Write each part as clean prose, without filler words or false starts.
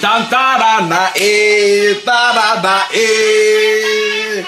Tantarana et tarada et.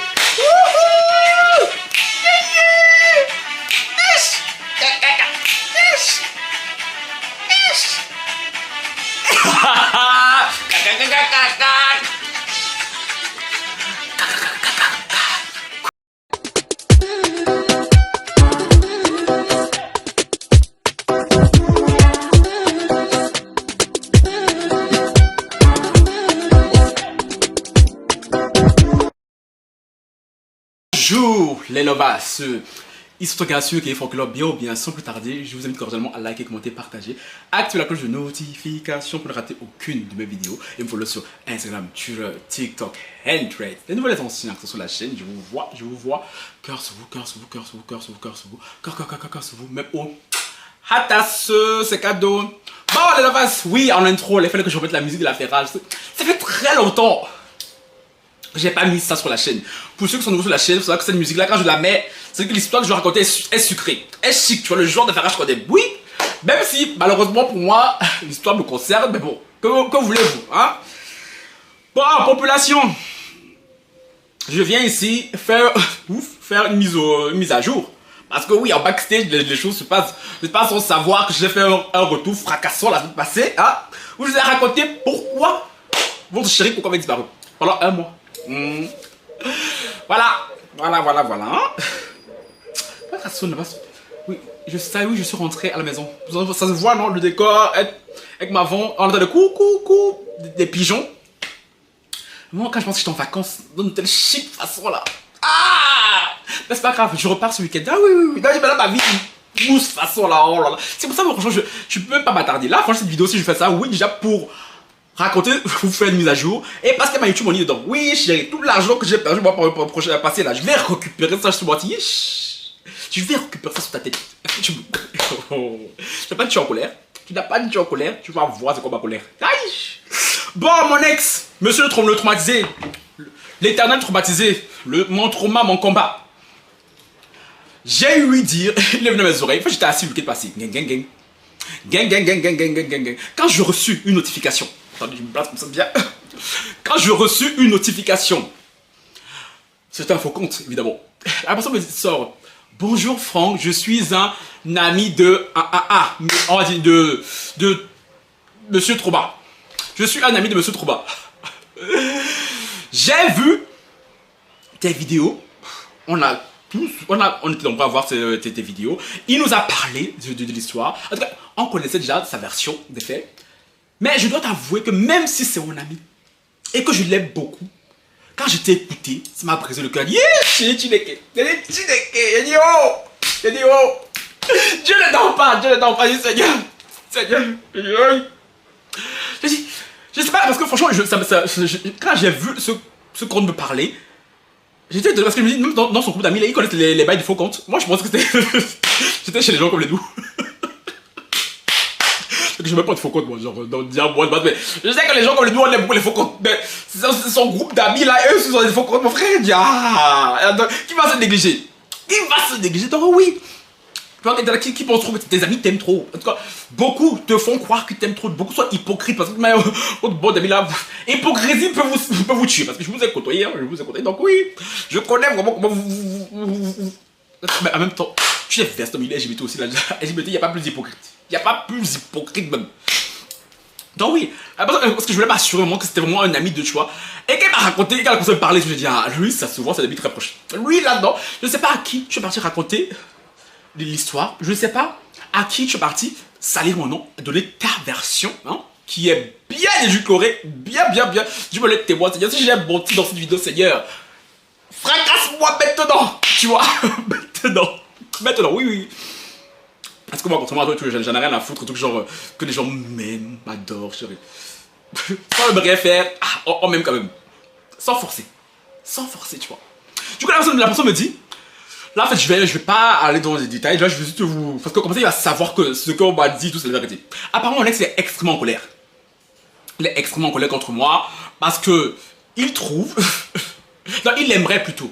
Bonjour les lovas, ils sont gracieux qui font que leur bien ou bien sans plus tarder, je vous invite cordialement à liker, commenter, partager, activer la cloche de notification pour ne rater aucune de mes vidéos et me follow sur Instagram, Twitter, TikTok, Threads. Les nouvelles anciens qui sont sur la chaîne, je vous vois, cœur sur vous, cœur sur vous, cœur sur vous, cœur sur vous, cœur sur vous, cœur sur vous, même au hatas, c'est cadeau. Bon les lovas, oui en intro, il fallait que je remette la musique de la ferrage, ça fait très longtemps. J'ai pas mis ça sur la chaîne. Pour ceux qui sont nouveaux sur la chaîne, vous savez que cette musique là, quand je la mets, c'est que l'histoire que je vais raconter est sucrée, est chic, tu vois, le genre de farage qu'on est. Oui, même si malheureusement pour moi, l'histoire me concerne, mais bon, que voulez-vous, hein? Bon, population, je viens ici faire une mise à jour. Parce que oui, en backstage, les choses se passent sans savoir que j'ai fait un retour fracassant la semaine passée, hein? Où je vous ai raconté pourquoi votre chérie, pourquoi avait disparu pendant un mois. Voilà. Oui, je suis rentré à la maison. Ça se voit, non? Le décor, avec ma vente, on entend le coucou, des pigeons. Moi, quand je pense que j'étais en vacances, dans une telle chic façon là. Ah! Mais c'est pas grave, je repars ce week-end. Ah oui. Là, j'ai maintenant ma vie mousse façon là. Oh là là. C'est pour ça que franchement, je peux même pas m'attarder. Là, franchement, cette vidéo, si je fais ça, oui, déjà pour raconter, vous faire une mise à jour. Et parce que ma YouTube, on y est dedans. Oui, chérie, tout l'argent que j'ai perdu moi pour le prochain passé là, je vais récupérer ça sur moi. Je vais récupérer ça sur ta tête. Tu n'as pas de tuer en colère. Tu n'as pas de tuer en colère. Tu vas voir c'est quoi ma colère. Aïe. Bon, mon ex, monsieur le traumatisé, l'éternel traumatisé, mon trauma, mon combat. J'ai eu dire, il est venu à mes oreilles. J'étais assis le week-end passé. Gang. Quand j'ai reçu une notification. Attendez, je me place comme ça bien. Quand j'ai reçu une notification, c'était un faux compte, évidemment. La personne me sort, bonjour Franck, je suis un ami de on va dire de Monsieur Trouba. Je suis un ami de Monsieur Trouba. J'ai vu tes vidéos. On était nombreux à voir tes vidéos. Il nous a parlé de l'histoire. En tout cas, on connaissait déjà sa version des faits. Mais je dois t'avouer que même si c'est mon ami et que je l'aime beaucoup, quand je t'ai écouté, ça m'a brisé le cœur. Dieu ne dort pas, Seigneur. Je sais pas, parce que franchement, quand j'ai vu ce compte me parler, j'étais parce que je me dis, même dans son groupe d'amis, ils connaissent les bails de faux comptes. Moi, je pense que j'étais chez les gens comme les doux. Je ne veux pas de faux comptes, moi, genre, dans le diable, mais je sais que les gens comme les doux, on aime beaucoup les faux comptes, mais c'est son groupe d'amis, là, eux, ils ont des faux comptes, mon frère, qui va se négliger? Donc oui. Qui pense trop que tes amis t'aiment trop. En tout cas, beaucoup te font croire qu'ils t'aiment trop. Beaucoup sont hypocrites parce que votre bon ami là, hypocrisie peut vous tuer. Parce que je vous ai côtoyé, donc oui, je connais vraiment comment mais en même temps, tu es veste au milieu LGBT aussi là. LGBT, il n'y a pas plus hypocrite. Il n'y a pas plus hypocrite même. Donc oui, parce que je voulais m'assurer que c'était vraiment un ami de choix. Et quand il m'a raconté, quand il a commencé à me parler, je me suis dit, ah, lui, ça souvent, c'est un ami très proche. Lui là-dedans, je ne sais pas à qui tu es parti raconter l'histoire, je ne sais pas à qui tu es parti salir mon nom, donner ta version, hein, qui est bien édulcorée, bien. Je me laisse témoin, Seigneur, si j'ai menti dans cette vidéo, Seigneur, fracasse-moi maintenant, tu vois, maintenant, oui. Parce que moi, contrairement à toi, j'en ai rien à foutre, tout genre, que les gens m'aiment, m'adorent, chérie. Sans me rien faire, on m'aime quand même. Sans forcer, tu vois. Du coup, la personne me dit, là, en fait, je vais pas aller dans les détails. Là, je vais juste vous... Parce que comme ça, il va savoir que ce qu'on m'a dit, tout c'est la vérité. Apparemment, mon ex est extrêmement en colère. Il est extrêmement en colère contre moi. Parce que il trouve... non, il aimerait plutôt.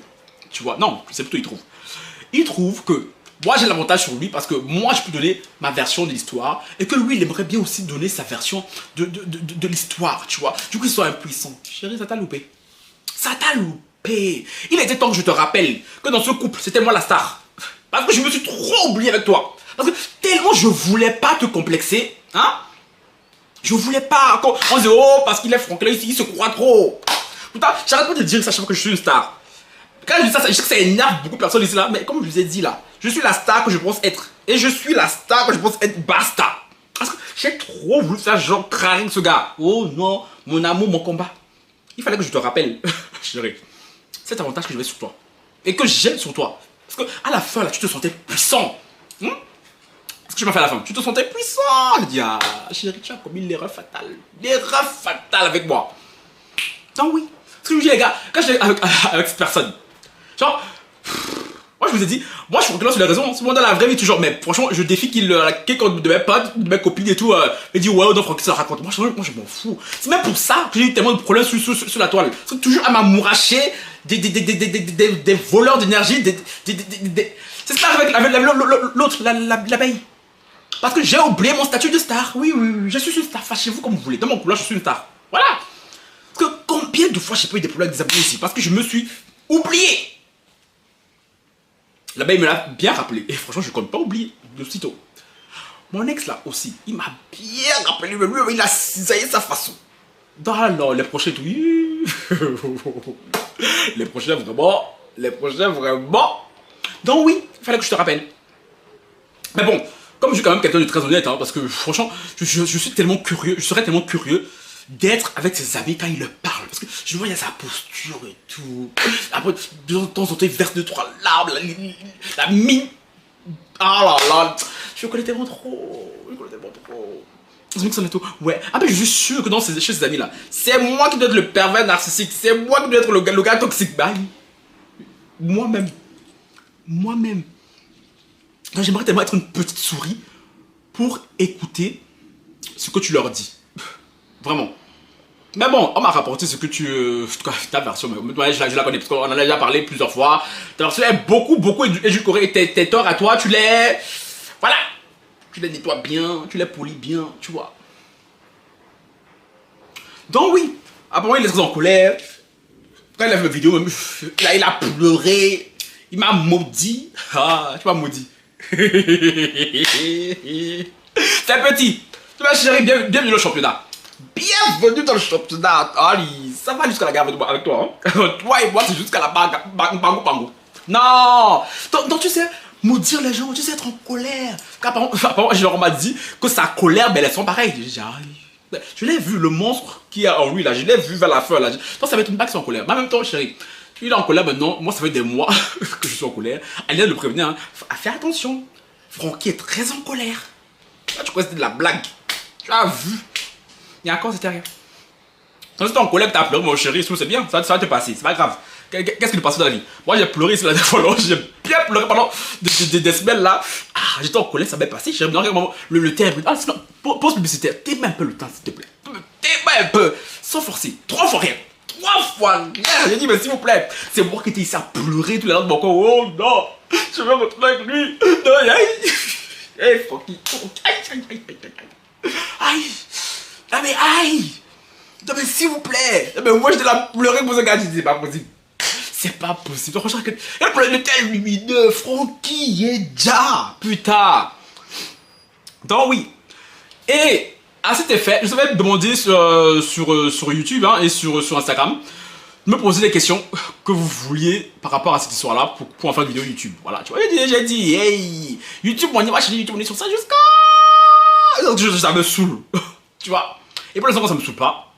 Tu vois, non, c'est plutôt il trouve. Il trouve que moi j'ai l'avantage sur lui parce que moi je peux donner ma version de l'histoire et que lui il aimerait bien aussi donner sa version de l'histoire, tu vois. Du coup, ils sont impuissants. Chérie, ça t'a loupé. Ça t'a loupé. Il était temps que je te rappelle que dans ce couple, c'était moi la star. Parce que je me suis trop oublié avec toi. Parce que tellement je voulais pas te complexer, hein. Je voulais pas. On dit, oh, parce qu'il est franc, il se croit trop. Putain, j'arrête pas de dire ça chaque fois que je suis une star. Quand je dis ça, je sais que ça énerve beaucoup de personnes ici là, mais comme je vous ai dit là, je suis la star que je pense être. Et je suis la star que je pense être, basta. Parce que j'ai trop voulu faire genre trahir ce gars. Oh non, mon amour, mon combat. Il fallait que je te rappelle, chérie, cet avantage que j'avais sur toi. Et que j'aime sur toi. Parce que à la fin là, tu te sentais puissant. Ce que je m'as fait à la fin, tu te sentais puissant. Je dis, ah, chérie, tu as commis l'erreur fatale. L'erreur fatale avec moi. Non, oui. Ce que je vous dis, les gars, quand j'étais avec cette personne, genre, moi je vous ai dit, moi je suis reculant sur les raisons. Souvent dans la vraie vie, toujours, mais franchement, je défie quelqu'un de mes potes, de mes copines et tout, me dit, ouais, non, Francky, ça raconte. Moi je m'en fous. C'est même pour ça que j'ai eu tellement de problèmes sur la toile. C'est toujours à m'amouracher des voleurs d'énergie, c'est ça avec l'autre, l'abeille. Parce que j'ai oublié mon statut de star. Oui, je suis une star. Fâchez-vous comme vous voulez. Dans mon couloir, je suis une star. Voilà. Parce que combien de fois j'ai pas eu des problèmes avec des abonnés ici? Parce que je me suis oublié. L'abeille me l'a bien rappelé. Et franchement, je ne compte pas oublier de sitôt. Mon ex là aussi, il m'a bien rappelé. Mais lui, il a cisaillé sa façon. Alors, les prochains, tout. Les prochains, vraiment. Les prochains, vraiment. Donc, oui, il fallait que je te rappelle. Mais bon. Comme je suis quand même quelqu'un de très honnête, hein, parce que franchement, je suis tellement curieux, je serais tellement curieux d'être avec ses amis quand il leur parle. Parce que je vois, il y a sa posture et tout. Après, de temps en temps, il verse 2-3 larmes, la mine. Ah là là, je connais tellement trop. Ouais. Ah ben je suis sûr que chez ces amis là, c'est moi qui dois être le pervers narcissique, c'est moi qui dois être le gars toxique. Bah, moi-même. J'aimerais tellement être une petite souris pour écouter ce que tu leur dis. Vraiment. Mais bon, on m'a rapporté ce que tu... en tout cas, ta version, mais je la connais parce qu'on en a déjà parlé plusieurs fois. Ta version est beaucoup édulcorée. Tes torts à toi, tu les... Voilà. Tu les nettoies bien, tu les polis bien, tu vois. Donc oui, apparemment il est très en colère. Quand il a fait ma vidéo, il a pleuré. Il m'a maudit. Ah, tu m'as maudit. C'est petit. Tu vas chérie, bienvenue dans le championnat. Bienvenue dans le championnat. Allez, ça va jusqu'à la gare avec toi. Hein? Toi et moi, c'est jusqu'à la bango. Non. Donc tu sais, maudire les gens, tu sais être en colère. Apparemment, on m'a dit que sa colère, ben, elles sont pareilles. Je l'ai vu, le monstre qui est en lui là, je l'ai vu vers la fin là. Donc ça va être une bague en colère. Mais en même temps, chérie, il est en colère maintenant. Moi, ça fait des mois que je suis en colère. Elle vient de le prévenir. Hein. Fais attention. Francky est très en colère. Là, tu crois que c'était de la blague. Tu as vu. Il y a encore, c'était rien. Quand tu es en colère, tu as pleuré, mon chéri, c'est bien. Ça va te passer. C'est pas grave. Qu'est-ce qui te passe dans la vie? Moi, j'ai pleuré sur la dernière fois. J'ai bien pleuré pendant des semaines là. Ah, j'étais en colère, ça m'est passé. J'ai regarde le thème. Ah, sinon, pause publicitaire. T'aimes un peu le temps, s'il te plaît. T'aimes un peu. Sans forcer. 3 fois rien. 3 fois rien. J'ai dit, mais s'il vous plaît. C'est moi qui étais ici à pleurer tout les de mon corps. Oh non. Je veux me retrouver avec lui. Non, aïe. Hey, Francky. Aïe. Non, mais aïe. Non, mais s'il vous plaît. Non, mais moi, j'étais là à pleurer pour ce gars. Je dis, c'est pas possible. C'est pas possible. Franchement, le tel lumineux. Francky est déjà. Putain. Donc, oui. Et à cet effet, je vous avais demandé sur YouTube hein, et sur Instagram de me poser des questions que vous vouliez par rapport à cette histoire-là pour en faire une vidéo YouTube. Voilà, tu vois, j'ai dit, hey, YouTube, on y va chez YouTube, on est sur ça jusqu'à... Ça me saoule, tu vois. Et pour l'instant, ça me saoule pas.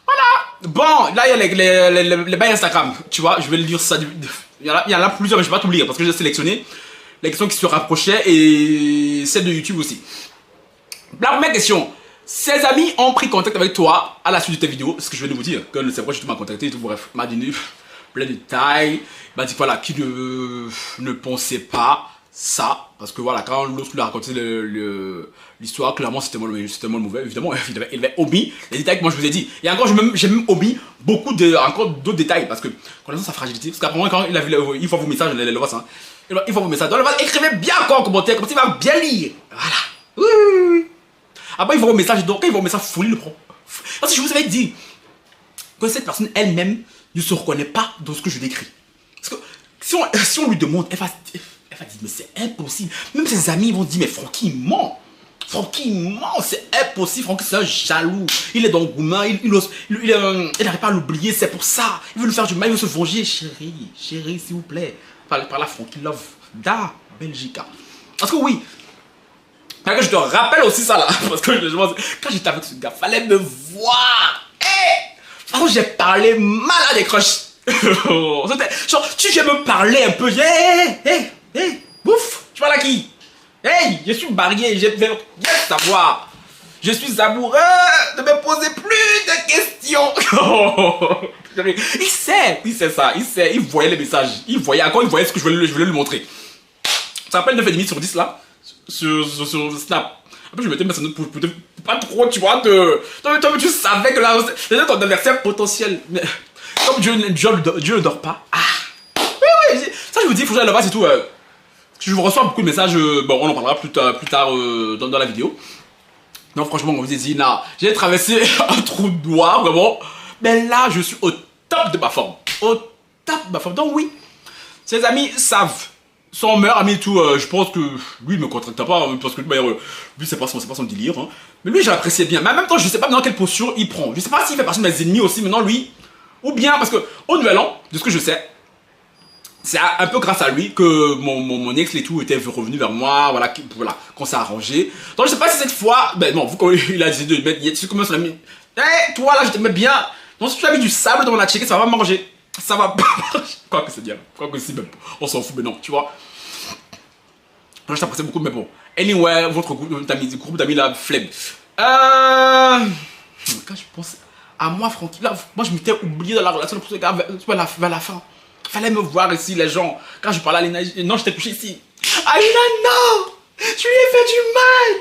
Voilà. Bon, là, il y a les bails Instagram, tu vois, je vais lire ça. Il y en a plusieurs, mais je vais pas tout lire parce que j'ai sélectionné les questions qui se rapprochaient et celles de YouTube aussi. La première question. Ses amis ont pris contact avec toi à la suite de tes vidéos. Ce que je viens de vous dire, que c'est vrai, tu m'as contacté et tout. Bref, il m'a donné plein de détails. Il m'a dit voilà, qui ne pensait pas ça, parce que voilà, quand l'autre lui a raconté l'histoire, clairement c'était moi le mauvais, évidemment, il avait omis les détails que moi je vous ai dit. Et encore, j'ai même omis beaucoup encore d'autres détails, parce que, connaissant sa fragilité, parce qu'après quand il a vu, il faut vos messages, le voit ça, il faut vos messages, donc le voit, écrivez bien encore en commentaire, comme ça il va bien lire, voilà. Oui, oui, oui. Après il voit vos messages, donc quand il voit vos messages, folie le prend. Parce que je vous avais dit que cette personne elle-même ne se reconnaît pas dans ce que je décris. Parce que si on lui demande, elle va dire, mais c'est impossible. Même ses amis vont dire, mais Francky ment. Francky ment, c'est impossible. Francky c'est un jaloux. Il est dans le gourmand, il n'arrive pas à l'oublier, c'est pour ça. Il veut lui faire du mal, il veut se venger. Chérie, s'il vous plaît. Par là, Francky Love, da Belgica. Parce que oui, que je te rappelle aussi ça là. Parce que quand j'étais avec ce gars, fallait me voir. Hey, j'ai parlé mal à des crushs. Genre, tu viens me parler un peu. Hey, bouf, tu parles à qui? Hey, je suis marié, je vais savoir. Je suis amoureux, ne me posez plus de questions. Il sait ça, il voyait les messages. Il voyait ce que je voulais lui montrer. Ça rappelle 9,5 sur 10 là, sur Snap. Après je mettais mes notes pour pas trop, tu vois, toi tu savais que là, c'était ton adversaire potentiel. Mais comme Dieu ne dort pas. Ah, oui, ça je vous dis, il faut que j'aille là-bas, c'est tout. Je vous reçois beaucoup de messages, bon on en parlera plus tard dans la vidéo. Non franchement, on vous dit, là, j'ai traversé un trou noir, vraiment. Mais là, je suis au top de ma forme. Au top de ma forme. Donc oui, ses amis savent. Son meilleur ami et tout, je pense que lui il me contracte pas, parce que lui c'est pas son délire. Hein. Mais lui je l'appréciais bien. Mais en même temps, je sais pas dans quelle posture il prend. Je sais pas s'il fait partie de mes ennemis aussi maintenant lui. Ou bien parce que au nouvel an, de ce que je sais, c'est un peu grâce à lui que mon ex et tout était revenu vers moi, voilà, qu'on s'est arrangé. Donc je sais pas si cette fois, ben non, vu qu'il a décidé de mettre, tu commences à mettre, hey, toi là je t'aimais bien. Donc si tu as mis du sable dans la checker, ça va manger. Ça va pas marcher. Quoi que c'est bien, quoi que si, même, on s'en fout, mais non, tu vois. Je t'apprécie beaucoup, mais bon. Anyway, votre groupe d'amis là, flemme. Quand je pense à moi, Francky, là, moi je m'étais oublié dans la relation pour ce gars vers la fin. Fallait me voir ici, les gens. Quand je parlais à Lina, non, j'étais couché ici. Alina, non! Je lui ai fait du mal!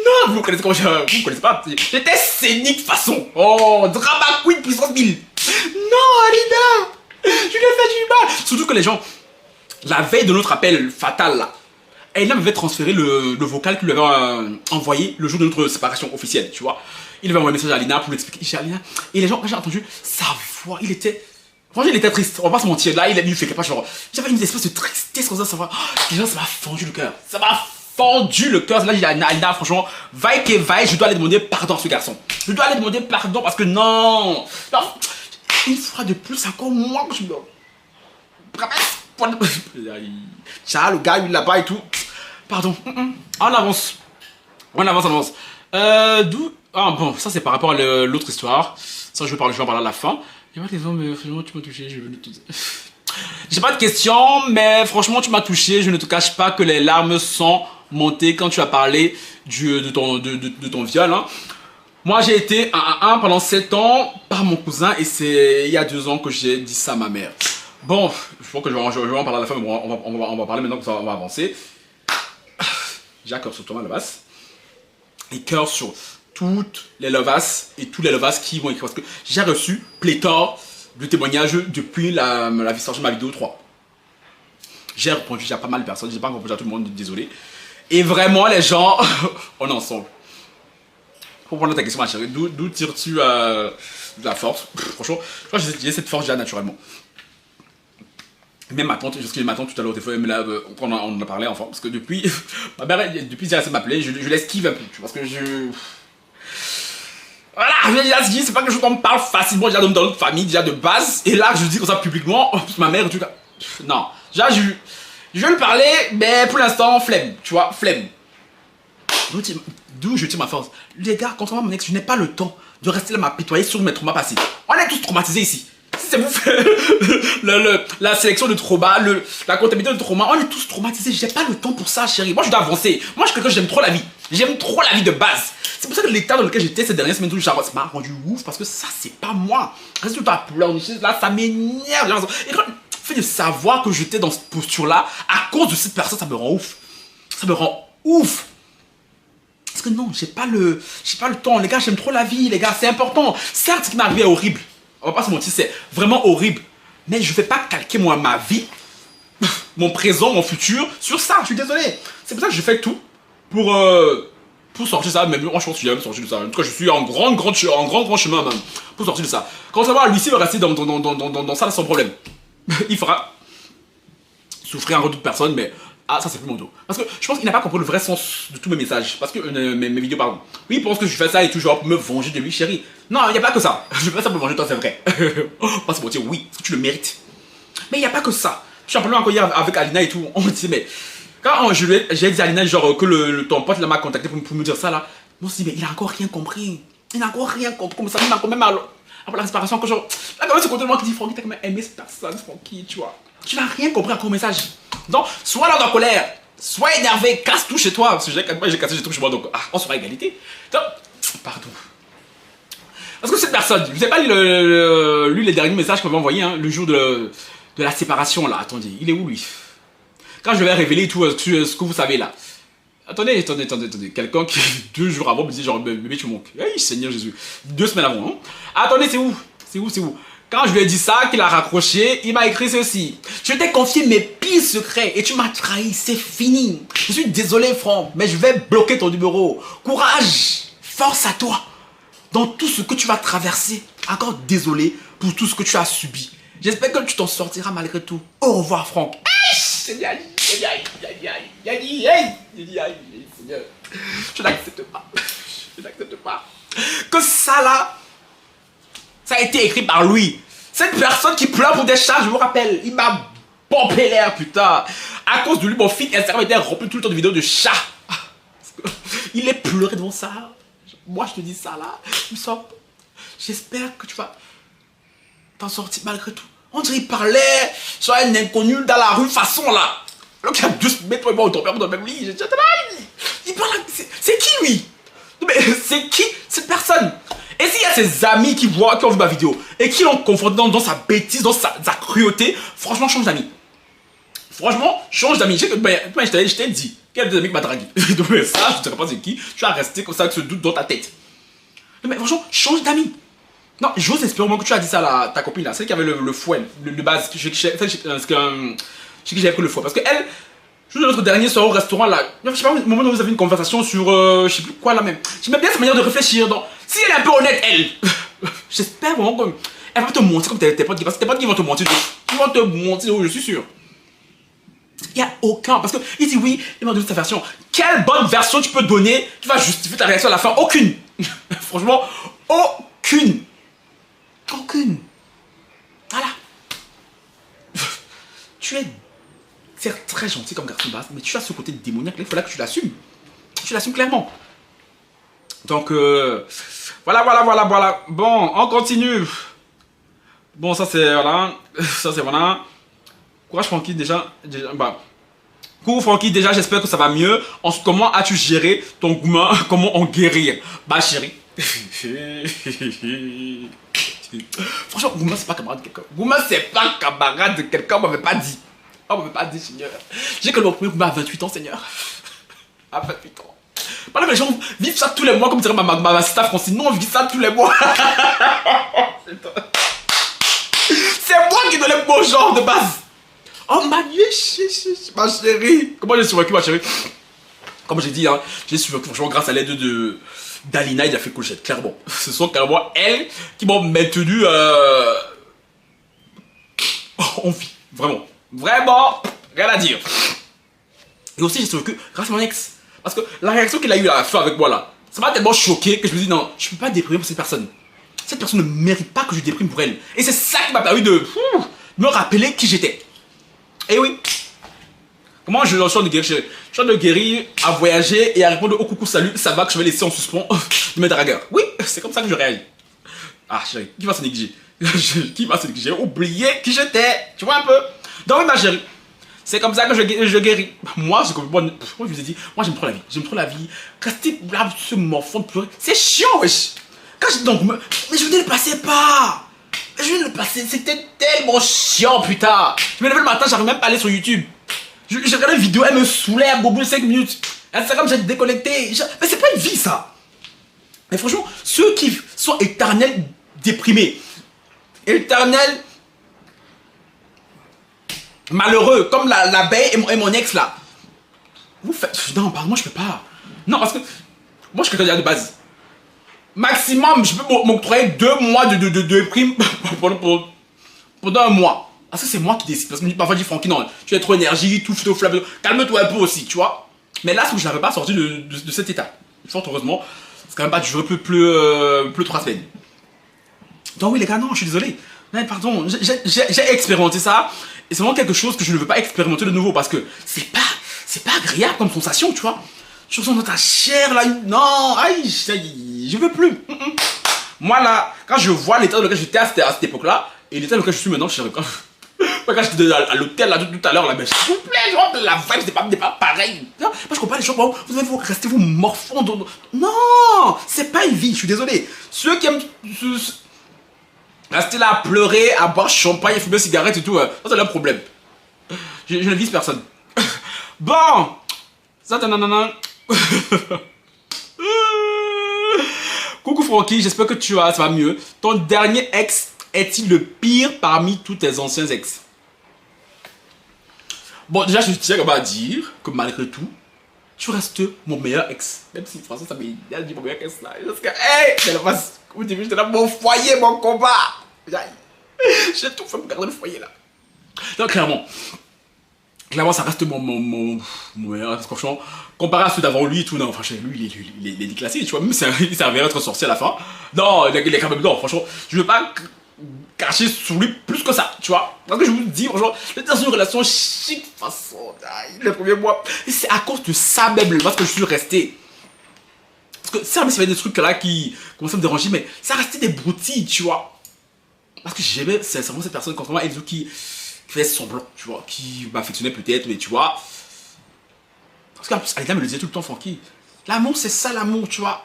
Non, vous connaissez comment vous connaissez pas. J'étais scénique façon. Oh, drama queen puissance 1000. Non, Alina! Je lui ai fait du mal! Surtout que les gens, la veille de notre appel fatal là, Alina m'avait transféré le vocal qu'il lui avait envoyé le jour de notre séparation officielle, tu vois. Il avait envoyé un message à Alina pour lui expliquer. Alina. Et les gens, quand j'ai entendu sa voix, il était. Franchement, il était triste, on va pas se mentir. Là, il fait quelque chose. J'avais une espèce de tristesse comme ça va. Déjà, ça m'a fendu le cœur. Ça m'a fendu le cœur. Là, j'ai dit à Alina, franchement, vaille que vaille, je dois aller demander pardon à ce garçon. Je dois aller demander pardon parce que non. Une fois de plus, encore moi, je me. Tiens, le gars, il est là-bas et tout. Pardon. On avance. On avance. D'où. Ah bon, ça c'est par rapport à l'autre histoire. Ça, je vais en parler à la fin. Il y a pas des gens, mais franchement, tu m'as touché, je veux te dire. J'ai pas de questions, mais franchement, tu m'as touché. Je ne te cache pas que les larmes sont montées quand tu as parlé de ton viol. Hein. Moi, j'ai été un pendant 7 ans par mon cousin et c'est il y a 2 ans que j'ai dit ça à ma mère. Bon, je pense que je vais en parler à la fin, mais bon, on va parler maintenant que on va avancer. J'ai un cœur sur Thomas Lovas et cœur sur toutes les Lovas et tous les Lovas qui vont écrire. Parce que j'ai reçu pléthore de témoignages depuis la sortie de ma vidéo 3. J'ai répondu à pas mal de personnes, j'ai pas répondu à tout le monde, désolé. Et vraiment, les gens, on est ensemble. Pour prendre ta question, ma chérie, d'où tires-tu de la force? Franchement, je crois que j'ai cette force déjà naturellement. Même ma tante, parce que ma tante tout à l'heure, des fois, on en a parlé enfin, parce que depuis, ma mère, depuis qu'elle s'est m'appeler, je l'esquive un peu, parce que je. Voilà, je dis, c'est pas quelque chose qu'on me parle facilement déjà dans notre famille, déjà de base, et là, je dis comme ça publiquement, ma mère, en tout cas, non, déjà, je vais lui parler, mais pour l'instant, flemme, tu vois, flemme. D'où je tire ma force. Les gars, contrairement à mon ex, je n'ai pas le temps de rester là m'apitoyer sur mes traumas passés. On est tous traumatisés ici. Si c'est vous la sélection de traumas, la comptabilité de traumas, on est tous traumatisés. J'ai pas le temps pour ça, chérie. Moi, je dois avancer. Moi, je suis quelqu'un, j'aime trop la vie. J'aime trop la vie de base. C'est pour ça que l'état dans lequel j'étais ces dernières semaines, ça m'a rendu ouf parce que ça, c'est pas moi. Reste tout à pleurnicher, là, ça m'énerve. Et quand, fait de savoir que j'étais dans cette posture-là, à cause de cette personne, ça me rend ouf. Ça me rend ouf. Parce que non, j'ai pas le temps. Les gars, j'aime trop la vie, les gars, c'est important. Certes, ce qui m'est arrivé est horrible. On va pas se mentir, c'est vraiment horrible. Mais je vais pas calquer, moi, ma vie, mon présent, mon futur, sur ça. Je suis désolé. C'est pour ça que je fais tout pour sortir ça. Même moi, je pense que je vais sortir de ça. En tout cas, je suis en grand chemin, même, pour sortir de ça. Quand ça va, lui, s'il va rester dans ça, sans problème. Il fera souffrir un retour de personne, mais ah, ça c'est plus mon dos. Parce que je pense qu'il n'a pas compris le vrai sens de tous mes messages. Parce que mes vidéos, pardon. Oui, il pense que je fais ça et toujours pour me venger de lui, chérie. Non, il n'y a pas que ça. Je fais ça pour me venger de toi, c'est vrai. Pas se mentir, oui, parce que tu le mérites. Mais il n'y a pas que ça. Je suis en plein encore hier avec Alina et tout. On me disait, mais quand j'ai dit à Alina, genre, que ton pote m'a contacté pour me dire ça là, on se dit, mais il a encore rien compris. Il n'a encore rien compris. Comme ça, il m'a quand même après la séparation, quand genre, là, quand même, ce côté de moi qui dit, Francky, t'as quand même aimé cette personne, Francky, tu vois. Tu n'as rien compris encore au message. Donc, soit là dans la colère, soit énervé, casse tout chez toi. Parce que j'ai cassé des trucs chez moi, donc on sera à égalité. Donc, pardon. Parce que cette personne, je ne sais pas lu les derniers messages qu'on m'a envoyés, hein, le jour de la séparation là. Attendez, il est où lui? Quand je vais révéler tout ce que vous savez là. Attendez. Quelqu'un qui, 2 jours avant, me dit genre, bébé, tu manques. Hey, Seigneur Jésus. 2 semaines avant, non? Attendez, c'est où? Quand je lui ai dit ça, qu'il a raccroché, il m'a écrit ceci. Je t'ai confié mes pires secrets et tu m'as trahi, c'est fini. Je suis désolé, Franck, mais je vais bloquer ton numéro. Courage, force à toi. Dans tout ce que tu vas traverser, encore désolé pour tout ce que tu as subi. J'espère que tu t'en sortiras malgré tout. Au revoir, Franck. Je n'accepte pas. Que ça là, ça a été écrit par lui. Cette personne qui pleure pour des chats, je me rappelle, il m'a pompé l'air, putain. À cause de lui, mon feed Instagram était rempli tout le temps de vidéos de chats. Il est pleuré devant ça. Moi, je te dis ça là. Il me sort. J'espère que tu vas t'en sortir malgré tout. On dirait qu'il parlait sur un inconnu dans la rue, façon là. Donc il y a 2 semaines, toi et moi, on dormait dans le même lit. Il parle. C'est qui lui? Mais c'est qui cette personne? Et s'il y a ses amis qui ont vu ma vidéo et qui l'ont confronté dans sa bêtise, dans sa cruauté, franchement, change d'amis. Franchement, change d'amis. Je t'ai dit, quel des amis qui m'a dragué? Donc ça, je ne sais pas c'est qui. Tu as resté comme ça avec ce doute dans ta tête. Mais franchement, change d'amis. Non, j'ose espérer au moins que tu as dit ça à ta copine là, celle qui avait le fouet, le base, chez qui j'avais pris le fouet. Parce que elle, juste notre dernier soir au restaurant là, je sais pas, au moment où vous avez une conversation sur, je sais plus quoi là même. J'aime bien sa manière de réfléchir. Donc, si elle est un peu honnête, elle, j'espère vraiment qu'elle va te mentir comme tes potes, parce que tes potes qui vont te mentir, ils vont te mentir, je suis sûr. Il n'y a aucun, parce qu'il dit oui, il m'a donné sa version. Quelle bonne version tu peux donner qui va justifier ta réaction à la fin? Aucune. Franchement, aucune. Voilà. Tu es certes très gentil comme garçon basse, mais tu as ce côté démoniaque, il faudra que tu l'assumes. Tu l'assumes clairement. Donc, voilà. Bon, on continue. Bon, ça c'est voilà. Courage Francky, déjà coucou Francky, déjà j'espère que ça va mieux. Ensuite, comment as-tu géré ton gourmand? Comment en guérir? Bah chérie. Franchement, Gouma c'est pas camarade de quelqu'un. Gouma c'est pas camarade de quelqu'un, on m'avait pas dit. On m'avait pas dit, Seigneur. J'ai que mon premier Gouma à 28 ans, Seigneur. À 28 ans. Pendant que les gens vivent ça tous les mois, comme dirait ma staff Francine. Nous on vit ça tous les mois. C'est moi qui donne le bon genre de base. Oh ma chérie. Comment j'ai survécu ma chérie? Comme j'ai dit, hein, j'ai survécu franchement grâce à l'aide d'Alina, il a fait couchette, clairement. Ce sont clairement elles qui m'ont maintenu en vie. Vraiment, rien à dire. Et aussi j'ai survécu grâce à mon ex. Parce que la réaction qu'il a eu à la fin avec moi là, ça m'a tellement choqué que je me dis non, je ne peux pas déprimer pour cette personne. Cette personne ne mérite pas que je déprime pour elle. Et c'est ça qui m'a permis de me rappeler qui j'étais. Et oui. Comment je suis en train de guérir? Je suis en train de guérir, à voyager et à répondre au coucou salut, ça va que je vais laisser en suspens de mes dragueurs. Oui, c'est comme ça que je réagis. Ah chérie, qui va se négliger? Qui va se négliger? J'ai oublié qui j'étais. Tu vois un peu? Donc oui ma chérie, c'est comme ça que je guéris. Moi, je vous ai dit, moi j'aime trop la vie. J'aime trop la vie. Rester là, se morfondre, pleurer, c'est chiant wesh. Quand je donc, mais je ne le passais pas. Je viens de le passer, c'était tellement chiant, putain. Je me levais le matin, j'arrive même pas à aller sur YouTube. J'ai regardé une vidéo, elle me saoulait au bout de 5 minutes. Instagram, j'ai déconnecté. Mais c'est pas une vie, ça. Mais franchement, ceux qui sont éternels déprimés, éternels malheureux, comme l'abeille et mon ex là. Vous faites. Non, pardon, moi je peux pas. Non, parce que moi je suis quelqu'un de base. Maximum, je peux m'octroyer 2 mois de déprime pendant un mois. Parce que c'est moi qui décide. Parce que parfois je dis Francky, non, tu as trop d'énergie, tout au flemme. Calme-toi un peu aussi, tu vois. Mais là, je n'avais pas sorti de cet état. Fort heureusement, c'est quand même pas duré plus 3 semaines. Donc oui les gars, non, je suis désolé. Mais pardon, j'ai expérimenté ça. Et c'est vraiment quelque chose que je ne veux pas expérimenter de nouveau. Parce que c'est pas agréable comme sensation, tu vois. Tu ressens dans ta chair là, non, aïe, je veux plus. Moi là, quand je vois l'état dans lequel j'étais à cette époque-là, et l'état dans lequel je suis maintenant, je sais quand j'étais à l'hôtel là tout à l'heure là, mais s'il vous plaît, genre, la vibe c'était pas pareil. Moi je comprends les gens, vous allez vous rester vous morfondre. Non, c'est pas une vie, je suis désolé. Ceux qui aiment rester là à pleurer, à boire champagne, à fumer des cigarettes et tout, ça c'est leur problème. Je ne vise personne. Bon, ça nanana. Coucou Francky, j'espère que ça va mieux. Ton dernier ex est-il le pire parmi tous tes anciens ex? Bon, déjà, je tiens à dire que malgré tout, tu restes mon meilleur ex. Même si François, ça m'a dit mon meilleur ex là. Parce que, hey, j'étais là, mon foyer, mon combat. J'ai tout fait pour garder le foyer là. Donc, clairement, ça reste mon meilleur ex. Franchement, comparé à ceux d'avant lui et tout, non, franchement, lui, il est déclassé, tu vois. Même s'il s'avère être sorcier à la fin. Non, il est quand même, non, franchement, je veux pas cracher sur lui plus que ça, tu vois. Parce que je vous dis, franchement, j'étais dans une relation chic façon, les premiers mois. Et c'est à cause de ça même, parce que je suis resté. Parce que ça, mais s'il y avait des trucs là qui commençaient à me déranger, mais ça restait des broutilles, tu vois. Parce que j'aimais sincèrement cette personne, contrairement à Elzo qui faisait semblant, tu vois, qui m'affectionnait peut-être, mais tu vois. Parce qu'en plus, Alida me le disait tout le temps, Francky. L'amour, c'est ça l'amour, tu vois.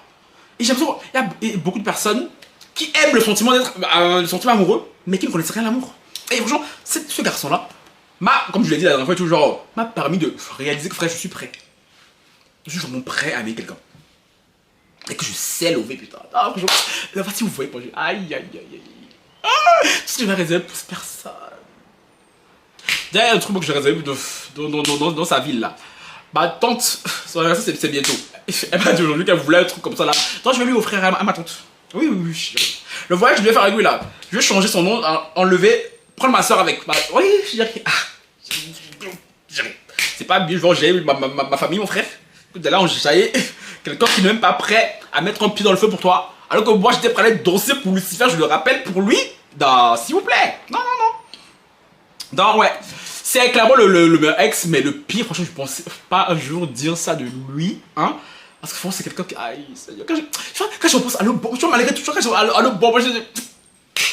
Et j'ai l'impression, il y a beaucoup de personnes qui aiment le sentiment amoureux, mais qui ne connaissent rien à l'amour. Et franchement, ce garçon-là, comme je l'ai dit la dernière fois, toujours, m'a permis de réaliser que frère, je suis prêt. Je suis vraiment prêt à aimer quelqu'un. Et que je sais lever, putain. Ah, franchement, si vous voyez, aïe, aïe, aïe, aïe. Ah, ce que je vais réserver pour cette personne. D'ailleurs, un truc que je vais réserver dans sa ville là. Ma tante, son anniversaire c'est bientôt. Elle m'a dit aujourd'hui qu'elle voulait un truc comme ça là. Donc je vais lui offrir à ma tante. Oui, oui, oui. Le voyage que je vais faire avec lui là. Je vais changer son nom, enlever, prendre ma soeur avec. Oui, je dirais. C'est pas bien, genre j'ai ma famille, mon frère. De là, j'ai quelqu'un qui n'est même pas prêt à mettre un pied dans le feu pour toi. Alors que moi j'étais prêt à aller danser pour Lucifer, je le rappelle, pour lui. S'il vous plaît. Non, non, non. Donc ouais. C'est clairement le meilleur ex, mais le pire, franchement, je pensais pas un jour dire ça de lui, hein. Parce que franchement, c'est quelqu'un qui. Aïe, quand je pense à l'autre bon, tu vois, malgré tout, quand je pense à l'autre bon, je dis.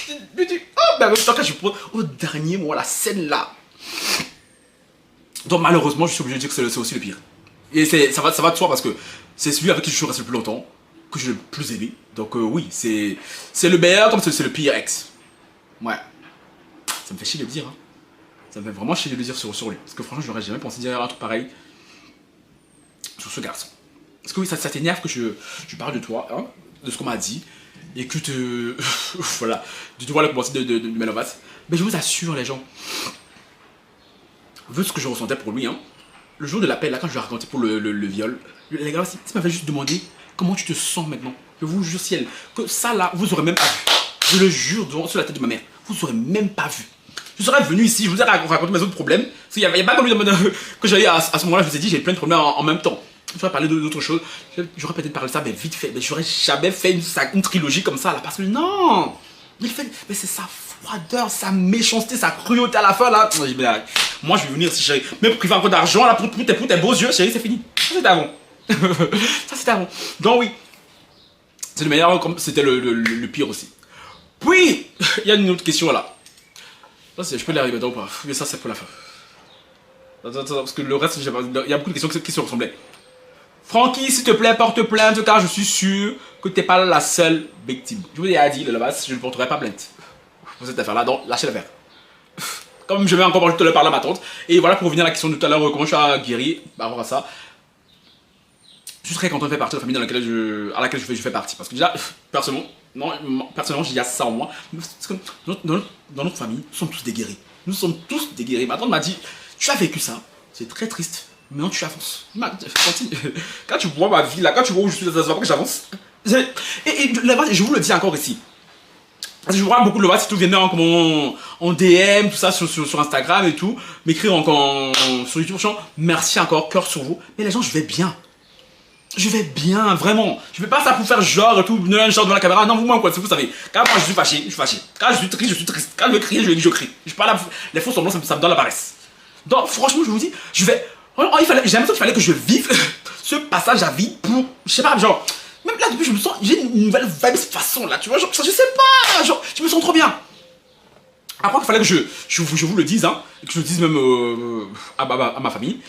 Oh, mais en même temps, quand je pense au dernier moment, la scène là. Donc, malheureusement, je suis obligé de dire que c'est aussi le pire. Et ça va de soi parce que c'est celui avec qui je suis resté le plus longtemps, que j'ai le plus aimé. Donc, oui, c'est le meilleur comme c'est le pire ex. Ouais. Ça me fait chier de le dire, hein. Ça me fait vraiment chier de le dire sur lui. Parce que franchement, j'aurais jamais pensé dire un truc pareil sur ce garçon. Parce que oui, ça t'énerve que je parle de toi, hein, de ce qu'on m'a dit, et que voilà, de te voir le commencer de Melovas. Mais je vous assure, les gens, vu ce que je ressentais pour lui, hein, le jour de l'appel, là, quand je lui ai raconté pour le viol, les gars, il m'avait juste demandé comment tu te sens maintenant. Je vous jure, ciel, que ça là, vous aurez même pas vu. Je le jure, sur la tête de ma mère, vous aurez même pas vu. Je serais venu ici, je vous ai raconté mes autres problèmes. Parce qu'il n'y a pas comme lui que j'avais à ce moment-là, je vous ai dit, j'ai plein de problèmes en même temps. J'aurais parlé d'autres choses. J'aurais peut-être parlé de ça, mais vite fait. Mais j'aurais jamais fait une trilogie comme ça là. Parce que non, mais c'est sa froideur, sa méchanceté, sa cruauté à la fin là. Moi je vais venir si chérie. Même priver encore d'argent là pour tes beaux yeux, chérie, c'est fini. Ça c'était avant. Ça c'était avant. Donc oui, c'est le meilleur comme c'était le pire aussi. Puis, il y a une autre question là. Je peux l'arriver ou pas? Mais ça c'est pour la fin. Attends, parce que le reste, il y a beaucoup de questions qui se ressemblaient. Francky, s'il te plaît, porte plainte car je suis sûr que t'es pas la seule victime. Je vous ai dit, là-bas, je ne porterai pas plainte. pour cette affaire-là, donc lâchez l'affaire. Comme je vais encore parler tout à l'heure par là ma tante. Et voilà pour revenir à la question de tout à l'heure, comment je suis guéri par rapport à ça. Je suis très content de faire partie de la famille à laquelle je fais partie. Parce que déjà, personnellement, il y a ça en moi. Parce que dans notre famille, nous sommes tous des guéris. Nous sommes tous des guéris. Ma tante m'a dit, tu as vécu ça, c'est très triste. Maintenant tu avances. Quand tu vois ma vie là, quand tu vois où je suis, ça se voit que j'avance. Et je vous le dis encore ici. Parce que je vois beaucoup de Levas qui viennent en DM, tout ça sur Instagram et tout, m'écrire encore sur YouTube, merci encore, cœur sur vous. Mais les gens, je vais bien. Je vais bien, vraiment. Je fais pas ça pour faire genre et tout, genre devant la caméra. Non, vous-moi, quoi, vous savez. Quand moi je suis fâché, je suis fâché. Quand je suis triste, je suis triste. Quand je veux crier, je crie. Je suis pas là, les faux semblants, ça me donne la paresse. Donc, franchement, je vous dis, j'ai l'impression qu'il fallait que je vive ce passage à vie pour, je sais pas, genre, même là, depuis, je me sens, j'ai une nouvelle vibe façon là, tu vois, genre, je sais pas, genre, je me sens trop bien. Après, il fallait que je vous le dise, hein, et que je le dise même à ma famille.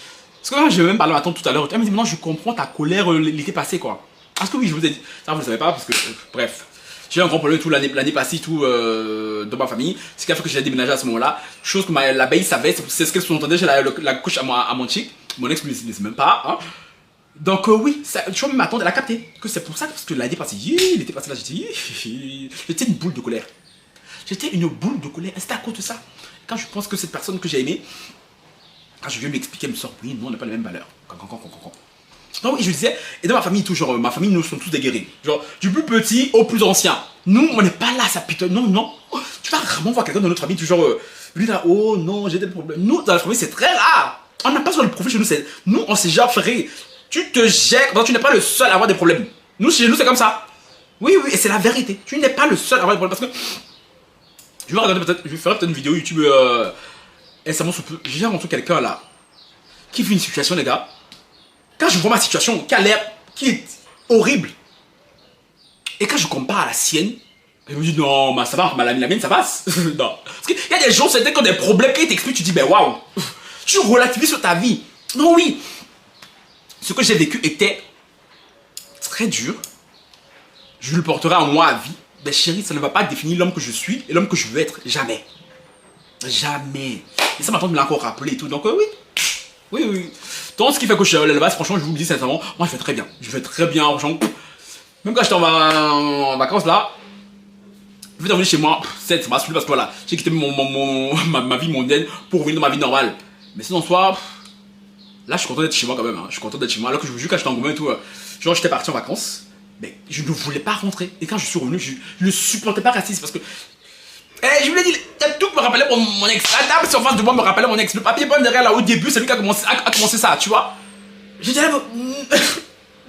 Parce que là, j'ai même parlé à ma tante tout à l'heure. Elle me dit, maintenant, je comprends ta colère l'été passé, quoi. Parce que oui, je vous ai dit, ça, vous le savez pas, parce que, bref. J'ai eu un grand problème tout l'année passée, tout dans ma famille. Ce qui a fait que j'ai déménagé à ce moment-là. Chose que l'abeille savait, c'est ce qu'elle sous-entendait. J'ai la couche à mon chic. Mon ex ne sait même pas, hein. Donc oui, tu vois, ma tante, elle a capté que c'est pour ça, parce que l'année passée, l'été passé là, j'étais une boule de colère. J'étais une boule de colère, et c'était à cause de ça. Quand je pense que cette personne que j'ai aimée, quand je viens lui expliquer, elle me sort, oui, nous on n'a pas les mêmes valeurs. Donc oui, je disais, et dans ma famille, toujours, ma famille, nous sommes tous des guerriers. Genre, du plus petit au plus ancien. Nous, on n'est pas là, ça pitonne. Non, non. Tu vas rarement voir quelqu'un dans notre famille, toujours, lui là, oh non, j'ai des problèmes. Nous, dans la famille, c'est très rare. On n'a pas sur le profil chez nous, nous, on s'est genre fréré. Tu te jettes, tu n'es pas le seul à avoir des problèmes. Nous, chez nous, c'est comme ça. Oui, oui, et c'est la vérité. Tu n'es pas le seul à avoir des problèmes. Parce que, je vais faire peut-être une vidéo YouTube, récemment sous peu. J'ai rencontré quelqu'un là, qui vit une situation, les gars. Quand je vois ma situation, qui est horrible, et quand je compare à la sienne, je me dis non, ça va, la mienne ça passe. Non. Parce qu'il y a des gens, c'est qui ont des problèmes, qui t'expliquent, tu dis ben waouh, tu relativises sur ta vie. Non, oui. Ce que j'ai vécu était très dur. Je le porterai en moi à vie. Mais chérie, ça ne va pas définir l'homme que je suis et l'homme que je veux être. Jamais. Jamais. Et ça, maintenant, me l'a encore rappelé et tout. Donc, oui. Oui, oui. Donc, ce qui fait que je suis à la base, franchement, je vous le dis sincèrement, moi, je fais très bien. Je fais très bien, franchement. Même quand j'étais en vacances, là, je vais revenir chez moi, ça m'a saoulé parce que voilà, j'ai quitté ma vie mondaine pour revenir dans ma vie normale. Mais sinon, soit, là, je suis content d'être chez moi quand même. Hein. Je suis content d'être chez moi. Alors que je vous jure, quand j'étais en Goumen et tout, genre, j'étais parti en vacances, mais je ne voulais pas rentrer. Et quand je suis revenu, je ne supportais pas rester parce que. Je vous l'ai dit, il y a tout qui me rappelait mon ex. La table sur face de moi me rappelait mon ex. Le papier bon derrière là au début, c'est lui qui a commencé ça, tu vois. Je disais,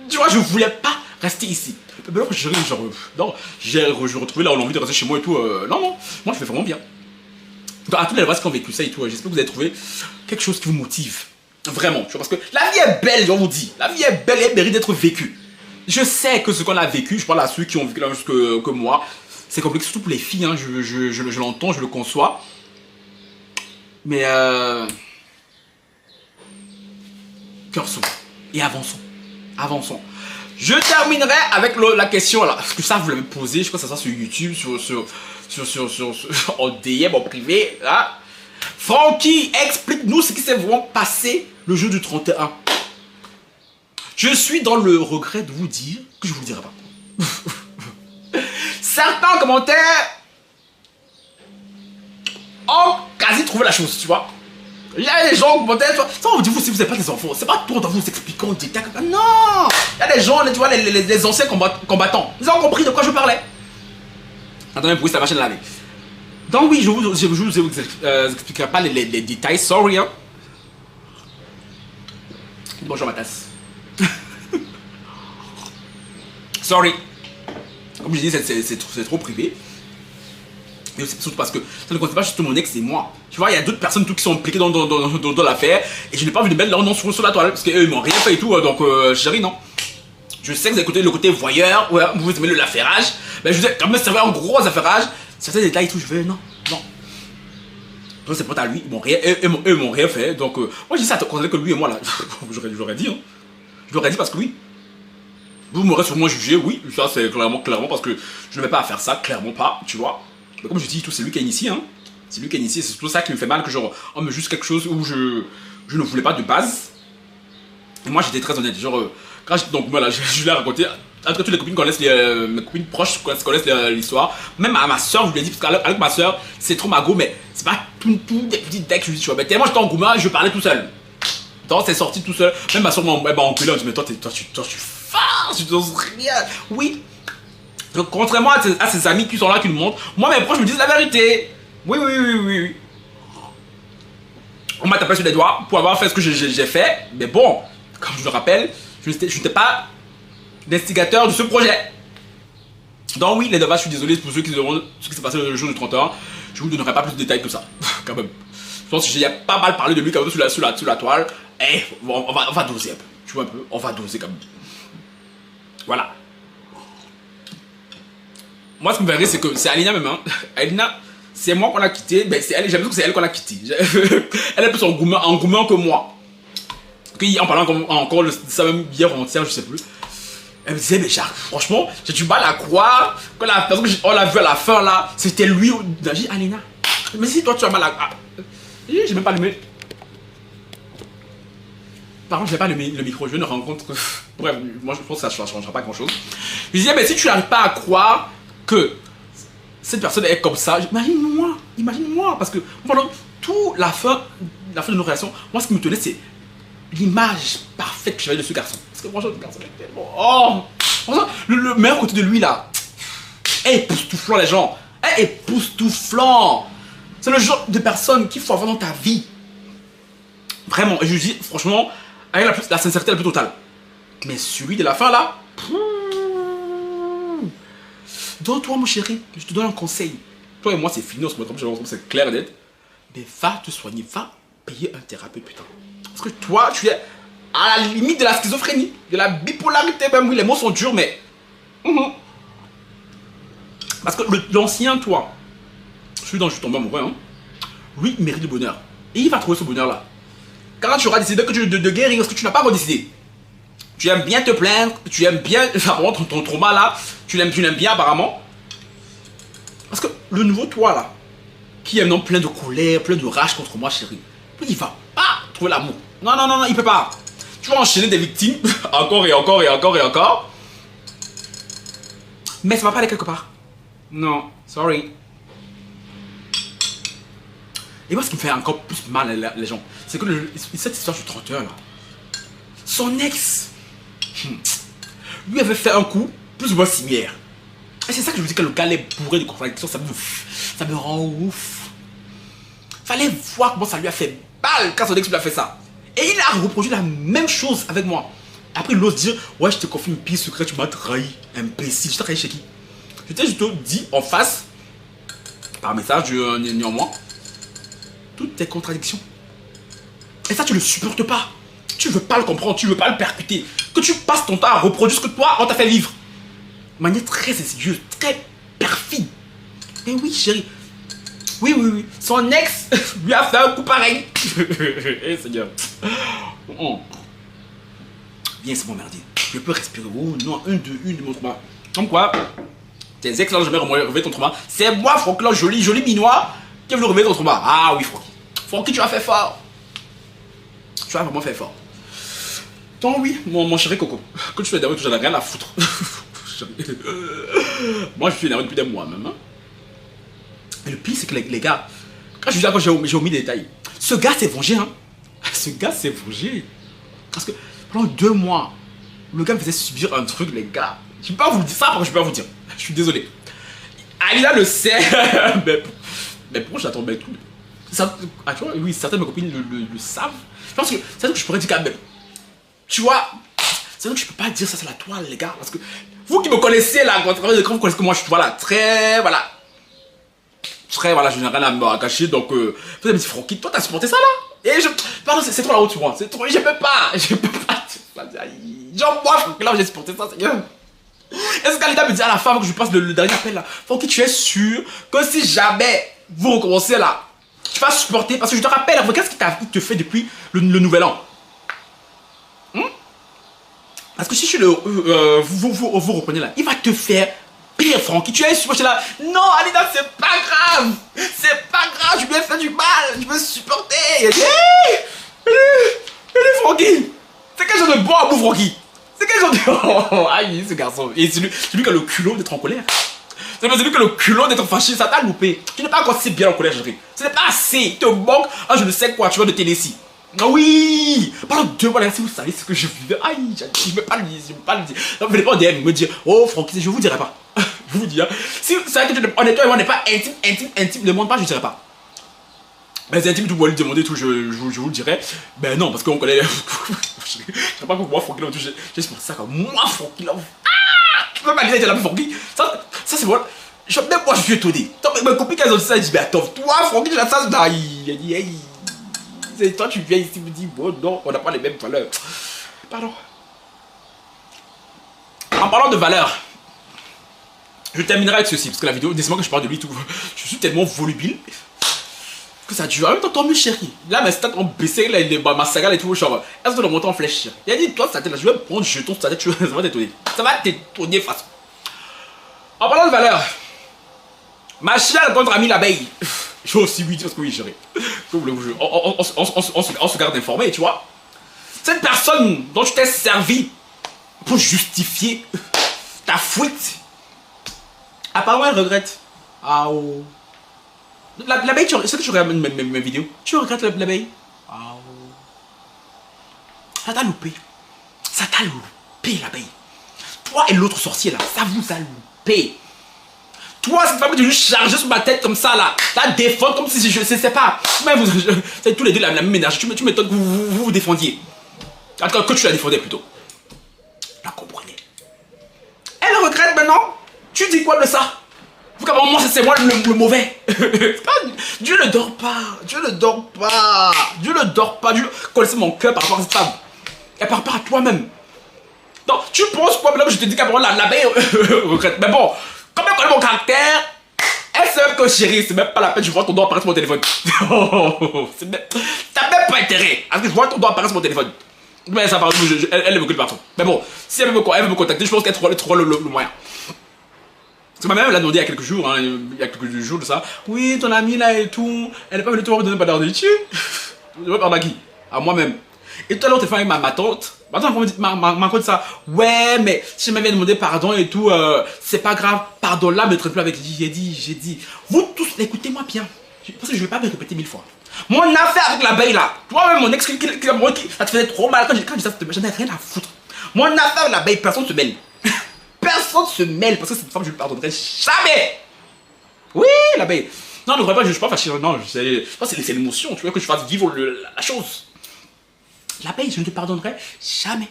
tu vois, je voulais pas rester ici. Mais alors, j'ai retrouvé là l'envie de rester chez moi et tout. Non, non, moi je fais vraiment bien. Donc, à tous les qui ont vécu ça et tout, j'espère que vous avez trouvé quelque chose qui vous motive. Vraiment, tu vois, parce que la vie est belle, on vous dit. La vie est belle et elle mérite d'être vécue. Je sais que ce qu'on a vécu, je parle à ceux qui ont vécu la même chose que moi. C'est compliqué, surtout pour les filles, hein, je l'entends, je le conçois. Mais cœur sur et avançons. Avançons. Je terminerai avec la question là. Parce que ça, vous l'avez posé, je crois que ça sera sur YouTube, en DM, en privé. Hein. Francky, explique-nous ce qui s'est vraiment passé le jour du 31. Je suis dans le regret de vous dire que je ne vous le dirai pas. Certains commentaires ont quasi trouvé la chose, tu vois. Il y a des gens qui commentaient, ça on vous dit, vous, si vous n'avez pas des enfants, c'est pas tout en vous expliquant en détail. Non, il y a des gens, tu vois, les anciens combattants, ils ont compris de quoi je parlais. Attendez, pour ça la machine laver. Donc oui, je vous expliquerai pas les détails, sorry. Hein. Bonjour ma tasse. Sorry. Comme je dis, c'est trop privé. Et aussi surtout parce que ça ne concerne pas juste mon ex et moi. Tu vois, il y a d'autres personnes qui sont impliquées dans l'affaire. Et je n'ai pas envie de mettre leur nom sur la toile. Parce qu'eux, ils m'ont rien fait et tout. Donc, chérie, non. Je sais que vous écoutez le côté voyeur. Ouais, vous aimez l'affairage. Mais je vous ai quand même servi un gros affairage. Certains détails et tout, je vais, non. Donc, c'est pas à lui. Eux m'ont rien fait. Donc, moi, je dis ça à considérer que lui et moi, là. J'aurais dit, hein. Je l'aurais dit parce que oui. Vous m'aurez sûrement jugé, oui, ça c'est clairement parce que je ne vais pas faire ça, clairement pas, tu vois. Mais comme je dis, tout c'est lui qui a initié, hein. C'est lui qui a initié, c'est tout ça qui me fait mal, que genre, on me juge quelque chose où je ne voulais pas de base. Et moi j'étais très honnête, genre, donc voilà, je l'ai raconté. En tout cas, toutes les copines connaissent, mes copines proches connaissent l'histoire. Même à ma soeur, je lui ai dit, parce qu'avec ma soeur, c'est trop mago, mais c'est pas tout des petites decks, je lui ai dit, mais tellement j'étais en gourmand, je parlais tout seul. Donc c'est sorti tout seul. Même ma soeur m'a enculé, elle m'a dit, mais toi, tu farces, tu n'oses rien. Oui. Donc, contrairement à ses amis qui sont là, qui nous montrent, moi, mes proches me disent la vérité. Oui. On m'a tapé sur les doigts pour avoir fait ce que j'ai fait. Mais bon, comme je le rappelle, je n'étais pas l'instigateur de ce projet. Donc oui, les devoirs, je suis désolé pour ceux qui se demandent ce qui s'est passé le jour du 31. Je vous donnerai pas plus de détails que ça. Quand même. Je pense que j'ai pas mal parlé de lui quand même sur la toile. Eh, on va doser un peu. Tu vois un peu, on va doser quand même. Voilà. Moi, ce qui me fait rire, c'est que c'est Alina même. Hein. Alina, c'est moi qu'on a quitté. Ben, c'est elle, j'aime que c'est elle qu'on a quitté. Elle est plus engouement que moi. En parlant encore de ça même hier ou hier, je sais plus. Elle me disait, mais Jacques, franchement, j'ai du mal à croire que la personne qu'on l'a vu à la fin là, c'était lui. J'ai dit, Alina, mais si toi tu as mal à. J'ai même pas allumé. Par contre, j'ai pas le micro, je ne rencontre. Bref, moi je pense que ça ne changera pas grand chose. Je disais, mais si tu n'arrives pas à croire que cette personne est comme ça, imagine-moi, parce que pendant toute la fin de nos relations, moi ce qui me tenait, c'est l'image parfaite que j'avais de ce garçon. Parce que franchement, ce garçon est tellement. Oh! Le meilleur côté de lui là, est époustouflant les gens. Est époustouflant. C'est le genre de personne qu'il faut avoir dans ta vie. Vraiment, je dis franchement, avec la sincérité la plus totale. Mais celui de la fin là. Donc toi mon chéri, je te donne un conseil. Toi et moi c'est fini, on se retrouve, c'est clair et net. Mais va te soigner, va payer un thérapeute putain. Parce que toi tu es à la limite de la schizophrénie, de la bipolarité même, oui les mots sont durs mais... Parce que l'ancien toi, celui dont je suis tombé amoureux, hein, lui il mérite le bonheur. Et il va trouver ce bonheur là. Quand tu auras décidé de guérir, parce que tu n'as pas encore décidé. Tu aimes bien te plaindre, tu aimes bien, apparemment ton trauma là, tu l'aimes bien apparemment. Parce que le nouveau toi là, qui est non plein de colère, plein de rage contre moi chérie, lui il va pas trouver l'amour. Non, il peut pas. Tu vas enchaîner des victimes, encore et encore. Mais ça va pas aller quelque part. Non, sorry. Et moi ce qui me fait encore plus mal les gens, c'est que cette histoire du 31 là, son ex, lui avait fait un coup plus ou moins similaire. Et c'est ça que je vous dis que le gars est bourré de contradictions, ça me rend ouf. Fallait voir comment ça lui a fait mal quand son ex lui a fait ça. Et il a reproduit la même chose avec moi. Après il ose dire, ouais je te confie une piste secrète, tu m'as trahi, imbécile. Je t'ai trahi chez qui? Je t'ai juste dit en face, par message néanmoins, toutes tes contradictions. Et ça tu le supportes pas. Tu veux pas le comprendre, tu veux pas le percuter. Que tu passes ton temps à reproduire ce que toi on t'a fait vivre. De manière très insidieuse, très perfide. Et oui chérie. Oui. Son ex lui a fait un coup pareil. Eh Seigneur. Viens c'est bon merdier. Je peux respirer. Oh non, une de mon trauma. Comme quoi, tes ex là jamais relevé ton trauma. C'est moi Francky là, joli minois, qui est venu relever ton trauma. Ah oui Francky. Francky tu as fait fort. Tu as vraiment fait fort. Donc oui, mon chéri Coco, que tu sois énervé, tu n'en as rien à foutre. Moi je suis énervé depuis des mois même. Hein. Et le pire c'est que les gars, quand j'ai omis des détails, ce gars s'est vengé. Hein. Ce gars s'est vengé. Parce que pendant 2 mois, le gars me faisait subir un truc les gars. Je ne peux pas vous le dire ça, parce que je peux pas vous dire. Je suis désolé. Alina le sait. mais pourquoi j'attends tout ça, tu vois, oui, certaines de mes copines le savent. Je pense que c'est ça que je pourrais dire quand même. Tu vois, c'est vrai que je peux pas dire ça sur la toile, les gars, parce que vous qui me connaissez là, quand vous connaissez que moi je suis très, voilà, je n'ai rien à me cacher, donc vous avez dit Francky, toi t'as supporté ça là? Et pardon, c'est trop la haute sur moi, c'est trop, je peux pas, genre moi Francky là j'ai supporté ça, Seigneur. Est-ce qu'Alida me dit à la femme que je passe le dernier appel là, Francky tu es sûr que si jamais vous recommencez là, tu vas supporter, parce que je te rappelle, qu'est-ce qu'il te fait depuis le nouvel an? Parce que si vous reprenez là, il va te faire pire, Francky. Tu es super là. Non, Alina, c'est pas grave. C'est pas grave, je lui ai fait du mal. Je veux supporter. Elle dit, Francky. C'est quel genre de bon amour, Francky? C'est quel genre de... Oh, aïe, ce garçon. Et c'est lui qui a le culot d'être en colère. C'est lui qui a le culot d'être fâché. Ça t'a loupé. Tu n'es pas encore si bien en colère, chérie. Ce n'est pas assez. Il te manque, je ne sais quoi, tu vois, de Tennessee. Ah oui! Pendant 2 mois, si vous savez ce que je vivais, aïe, je ne veux pas le dire, je ne veux pas le dire. Non, venez pas en DM me dire, oh Francky, je vous dirai pas. Je vous dis, hein. Si c'est vrai que honnêtement, on n'est pas intime, ne demande pas, je ne dirai pas. Mais c'est intime, tout pour lui demander, tout, je vous le dirai. Ben non, parce qu'on connaît. Je sais pas pourquoi Francky l'a touché. Juste pour ça, comme moi, Francky l'a. Ah! Tu peux pas dire, il a Francky. Ça c'est bon. Même moi, je suis étonné. Ma copine, quand elle a dit ça, elle dit, mais attends, toi, Francky, tu as ça, il dit, hey. C'est toi, tu viens ici, me dis, bon, non, on n'a pas les mêmes valeurs. Pardon. En parlant de valeurs, je terminerai avec ceci, parce que la vidéo, décidément que je parle de lui, tout, je suis tellement volubile que ça dure. En même temps, tant mieux, chérie. Là, mes stats ont baissé, ma saga et tout, genre, est-ce que le montant en flèche? Il a dit, toi, ça tête là, je vais prendre le jeton sur ta tête, ça va t'étonner. Ça va t'étonner, face. En parlant de valeurs, ma chère contre ami l'abeille. Je vais aussi lui dire ce que oui, chérie. On se garde informé, tu vois. Cette personne dont tu t'es servi pour justifier ta fuite, apparemment elle regrette. Ah oh. L'abeille, c'est que tu regardes mes vidéos. Tu regrettes l'abeille? Ah oh. Ça t'a loupé. Ça t'a loupé l'abeille. Toi et l'autre sorcier là, ça vous a loupé. Toi, cette femme que tu veux charger sur ma tête comme ça, là, la défendre comme si je ne sais pas. Mais vous êtes tous les deux la même énergie. Tu m'étonnes que vous défendiez. En tout cas, que tu la défendais plutôt. La comprenez. Elle regrette maintenant. Tu dis quoi de ça? Vous qu'à moi, c'est moi le mauvais. Dieu ne dort pas. Dieu ne dort pas. Dieu ne dort pas. Dieu connaissait mon cœur par rapport à cette femme. Et par rapport à toi-même. Donc, tu penses quoi maintenant que je te dis qu'à l'abeille regrette. Mais bon. Comme elle connaît mon caractère, elle sait que chérie, c'est même pas la peine, je vois ton doigt apparaître sur mon téléphone. T'as même pas intérêt à ce que je vois ton doigt apparaître sur mon téléphone. Mais ça, elle me connaît partout. Mais bon, si elle veut me contacter, je pense qu'elle trouvera le moyen. Parce que ma mère l'a demandé il y a quelques jours, il y a quelques jours de ça. Oui, ton amie là et tout, elle n'est pas venue te voir donner pas d'ordre. Tu veux parler à qui? À moi-même. Et tout à l'heure, t'es fait avec ma tante. Ma tante m'a dit ça. Ouais, mais si je m'avais demandé pardon et tout, c'est pas grave. Pardon là, me traite plus avec. J'ai dit. Vous tous, écoutez-moi bien. Parce que je vais pas me répéter 1000 fois. Mon affaire avec l'abeille là. Toi-même, mon ex, ça te faisait trop mal. Quand je dis ça, j'en ai rien à foutre. Mon affaire avec l'abeille, personne se mêle. Personne se mêle. Parce que cette femme, je ne lui pardonnerai jamais. Oui, l'abeille. Non, ne croyez pas, je suis pas fâché. Non, c'est l'émotion. Tu veux que je fasse vivre la chose. L'abeille, je ne te pardonnerai jamais.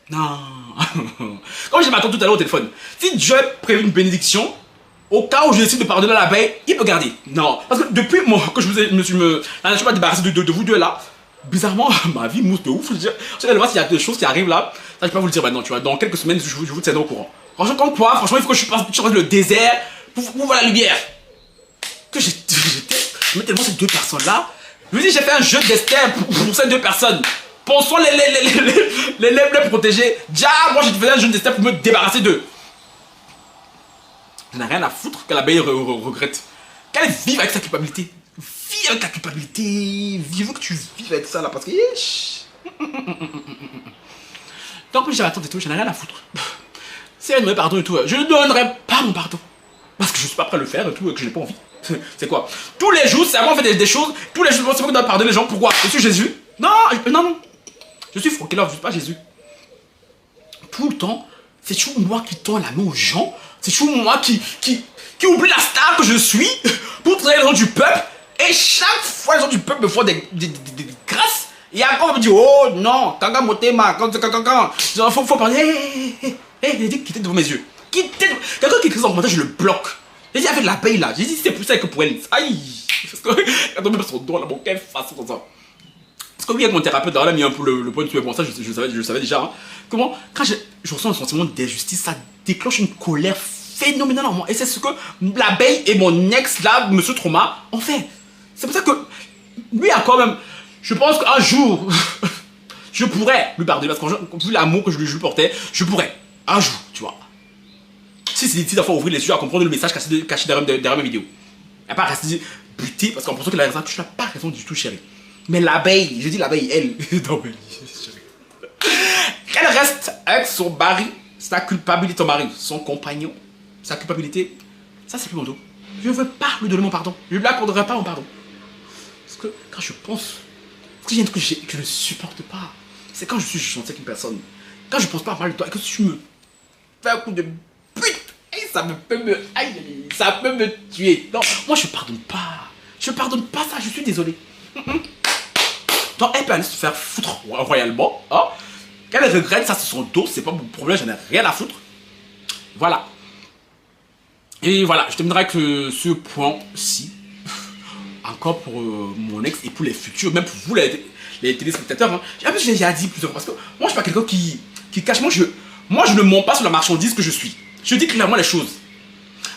Non. Comme je m'attends tout à l'heure au téléphone, si Dieu prévu une bénédiction, au cas où je décide de pardonner l'abeille, il peut garder. Non. Parce que depuis que je me suis pas débarrassé de vous deux là, bizarrement, ma vie mousse de ouf. Je veux dire, s'il y a des choses qui arrivent là, ça, je peux pas vous le dire maintenant, tu vois. Dans quelques semaines, je vous tiendrai au courant. Franchement, comme quoi, franchement, il faut que je passe dans le désert pour voir la lumière. Que je mets tellement ces deux personnes là. Je vous dis, j'ai fait un jeu d'Esther pour ces deux personnes. Pensons les protéger. Déjà, moi, j'ai fait un jeu d'Esther pour me débarrasser d'eux. Je n'ai rien à foutre que l'abeille regrette. Qu'elle vive avec sa culpabilité. Vive avec la culpabilité. Vive que tu vives avec ça là parce que... Tant que j'ai la tante et tout, je n'ai rien à foutre. Si elle me met pardon et tout, je ne donnerai pas mon pardon. Parce que je suis pas prêt à le faire et tout et que je n'ai pas envie. C'est quoi? Tous les jours, c'est avant on fait des choses. Tous les jours, c'est moi qui dois pardonner les gens. Pourquoi? Je suis Jésus? Non. Je suis Francky Love, je ne suis pas Jésus. Tout le temps, c'est toujours moi qui tends la main aux gens. C'est toujours moi qui oublie la star que je suis pour traiter les gens du peuple. Et chaque fois, les gens du peuple me font des grâces. Et après, on me dit, oh non, Kanga Motema, il faut parler. Il dit quittez devant mes yeux. Quelqu'un qui écrit en commentaire, je le bloque. J'ai dit avec la paye là, j'ai dit c'est plus ça que pour elle. Aïe. Parce que quand on met son doigt là, bon, quelle façon comme ça. Parce que oui, avec mon thérapeute, là, il a mis un peu le point de vue. Bon, ça, je savais déjà. Hein. Comment, quand je ressens un sentiment d'injustice, ça déclenche une colère phénoménale en moi. Et c'est ce que l'abeille et mon ex, là, Monsieur Trauma, ont fait. C'est pour ça que lui a quand même. Je pense qu'un jour, je pourrais lui pardonner. Parce que vu l'amour que je lui portais, je pourrais. Un jour, tu vois. si c'est difficile d'abord ouvrir les yeux à comprendre le message caché derrière mes vidéos. Elle n'a pas resté butée parce qu'en pensant que la raison, tu n'as pas raison du tout, chérie. Mais l'abeille, je dis l'abeille, elle. Non, mais qu'elle reste avec son mari, sa culpabilité, ton mari, son compagnon, sa culpabilité, ça c'est plus mon dos. Je ne veux pas lui donner mon pardon. Je ne lui accorderai pas mon pardon. Parce que quand je pense, parce qu'il y a un truc que je ne supporte pas, c'est quand je suis gentil avec une personne, quand je ne pense pas mal de toi et que tu me fais un coup de pute, et ça peut me tuer. Non, moi je ne pardonne pas. Je ne pardonne pas ça, je suis désolé. Donc elle peut aller se faire foutre royalement. Hein? Qu'elle regrette, ça c'est son dos, c'est pas mon problème, j'en ai rien à foutre. Voilà. Et voilà, je terminerai avec ce point-ci. Encore pour mon ex et pour les futurs, même pour vous les téléspectateurs. Hein. J'ai déjà dit plusieurs fois, parce que moi je suis pas quelqu'un qui cache. Moi je ne mens pas sur la marchandise que je suis. Je dis clairement les choses.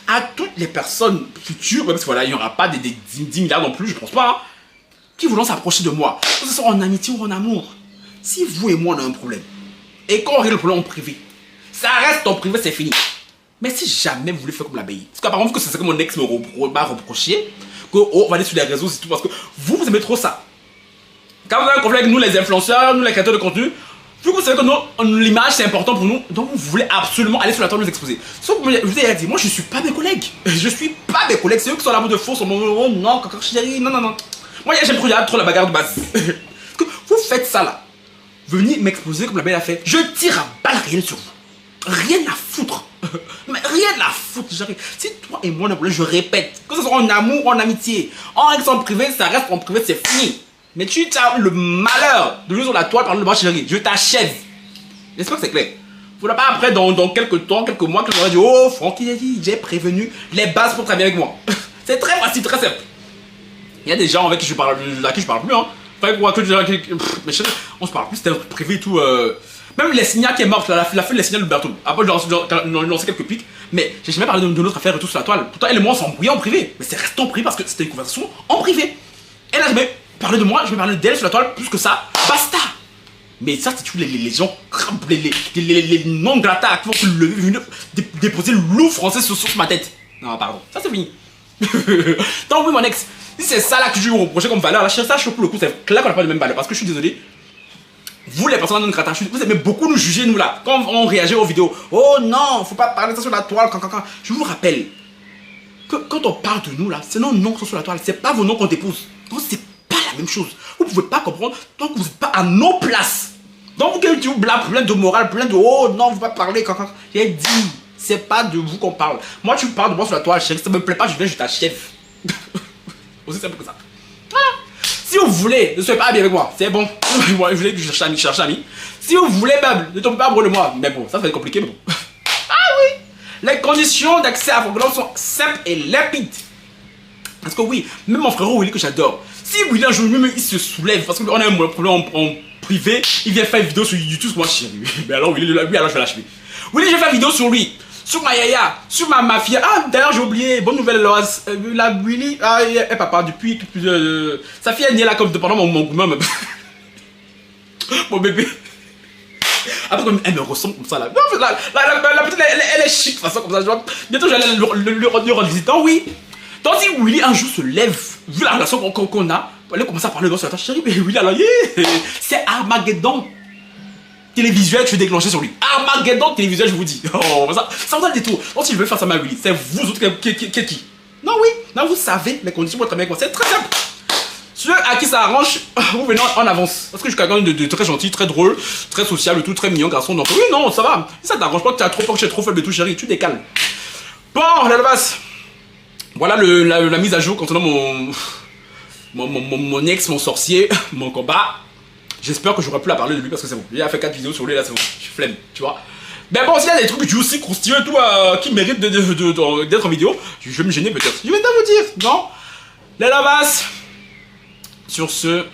À toutes les personnes futures, parce que voilà, il n'y aura pas des 10 milliards non plus, je pense pas, hein, qui voudront s'approcher de moi, que ce soit en amitié ou en amour. Si vous et moi on a un problème, et qu'on règle le problème en privé, ça reste en privé, c'est fini. Mais si jamais vous voulez faire comme l'abeille, parce qu'apparemment que c'est ce que mon ex m'a reproché, que oh, on va aller sur les réseaux, c'est tout, parce que vous aimez trop ça. Quand vous avez un problème avec nous les influenceurs, nous les créateurs de contenu, vu que vous savez que l'image c'est important pour nous, donc vous voulez absolument aller sur la toile nous exposer. Sauf que je vous ai dit, moi je suis pas mes collègues. Je suis pas mes collègues, c'est eux qui sont là de faux, oh non, caca chérie, non, non, non. Moi j'aime trop la bagarre de base. Vous faites ça là. Venez m'exposer comme la belle a fait. Je tire à balles réelles sur vous. Rien à foutre. Mais rien à foutre. Si toi et moi, je répète, que ce soit en amour ou en amitié, en règle en privé, ça reste en privé, c'est fini. Mais tu as le malheur de jouer sur la toile par le bras, chérie. Je t'achève. J'espère que c'est clair. Vous n'avez pas après, dans quelques temps, quelques mois, que je vais dire, oh, Francky a dit, j'ai prévenu les bases pour travailler avec moi. C'est très facile, très simple. Il y a des gens avec qui je parle, à qui je parle plus, hein. Mais chérie, on se parle plus, c'était privé et tout. Même les signaux qui est morte, la fait les signaux de Bertoul. Après, j'ai lancé quelques pics, mais j'ai jamais parlé de notre affaire et tout sur la toile. Pourtant, elle et moi, on s'embrouillait en privé. Mais c'est resté en privé parce que c'était une conversation en privé. Elle a jamais parlé de moi, je vais parler d'elle sur la toile, plus que ça, basta. Mais ça, c'est tous les gens, les non-gratas qui vont déposer le loup français sur ma tête. Non, pardon, ça c'est fini. Donc, oui, mon ex, si c'est ça là que je vous reproche comme valeur, là, ça, pour le coup, c'est clair qu'on n'a pas de même valeur. Parce que je suis désolé. Vous les personnes non grata, vous aimez beaucoup nous juger, nous là, quand on réagit aux vidéos. Oh non, faut pas parler de ça sur la toile. Je vous rappelle que quand on parle de nous là, c'est nos noms qui sont sur la toile, c'est pas vos noms qu'on dépose. Donc c'est pas la même chose. Vous pouvez pas comprendre tant que vous n'êtes pas à nos places. Donc vous blaguez plein de morale, plein de oh non, vous pas parler. J'ai dit, c'est pas de vous qu'on parle. Moi, tu parles de moi sur la toile, chérie, ça me plaît pas, je viens, je t'achève. Aussi simple que ça. Si vous voulez, ne soyez pas habillé avec moi, c'est bon. Moi, je voulais que je cherche ami. Si vous voulez, même, ne tombez pas amoureux de moi. Mais bon, ça va être compliqué, mais bon. Ah oui! Les conditions d'accès à Franck sont simples et limpides. Parce que oui, même mon frère Willy que j'adore, si Willy un jour même il se soulève parce qu'on a un problème en privé, il vient faire une vidéo sur YouTube, moi chérie. Mais alors Willy, lui alors je vais lâcher. Willy, je vais faire une vidéo sur lui. Sur ma yaya, sur ma mafia. Ah, d'ailleurs, j'ai oublié. Bonne nouvelle, la Willy. Ah, elle papa, depuis plusieurs. Sa fille, elle est là comme pendant mon gourmand. Mon bébé. Après, elle me ressemble comme ça là. Non, la petite, elle est chic de façon comme ça. Bientôt, j'allais le rendre visitant, oui. Donc, si Willy un jour se lève, vu la relation qu'on a, elle commence à parler de sur la tâche. Chérie, mais Willy, alors, c'est Armageddon. Télévisuel, tu veux déclencher sur lui. Armageddon télévisuel, je vous dis. Oh, ça vous donne des tours. Donc, si je veux faire ça, ma Willy, c'est vous autres qui. Non, oui. Non, vous savez les conditions pour travailler avec moi. C'est très simple. Ceux à qui ça arrange, vous venez en avance. Parce que je suis quelqu'un de très gentil, très drôle, très sociable, tout, très mignon garçon. Donc, oui, non, ça va. Si ça t'arrange pas que tu as trop peur que j'ai trop faible de tout, chérie, tu décales. Bon, la base. Voilà la mise à jour concernant mon ex, mon sorcier, mon combat. J'espère que j'aurai pu la parler de lui parce que c'est bon. Il a fait 4 vidéos sur lui, là c'est bon. Je suis flemme, tu vois. Mais bon, s'il y a des trucs juicy, croustilleux, tout, qui méritent d'être en vidéo, je vais me gêner peut-être. Je vais vous dire, non. Les lavas. Sur ce,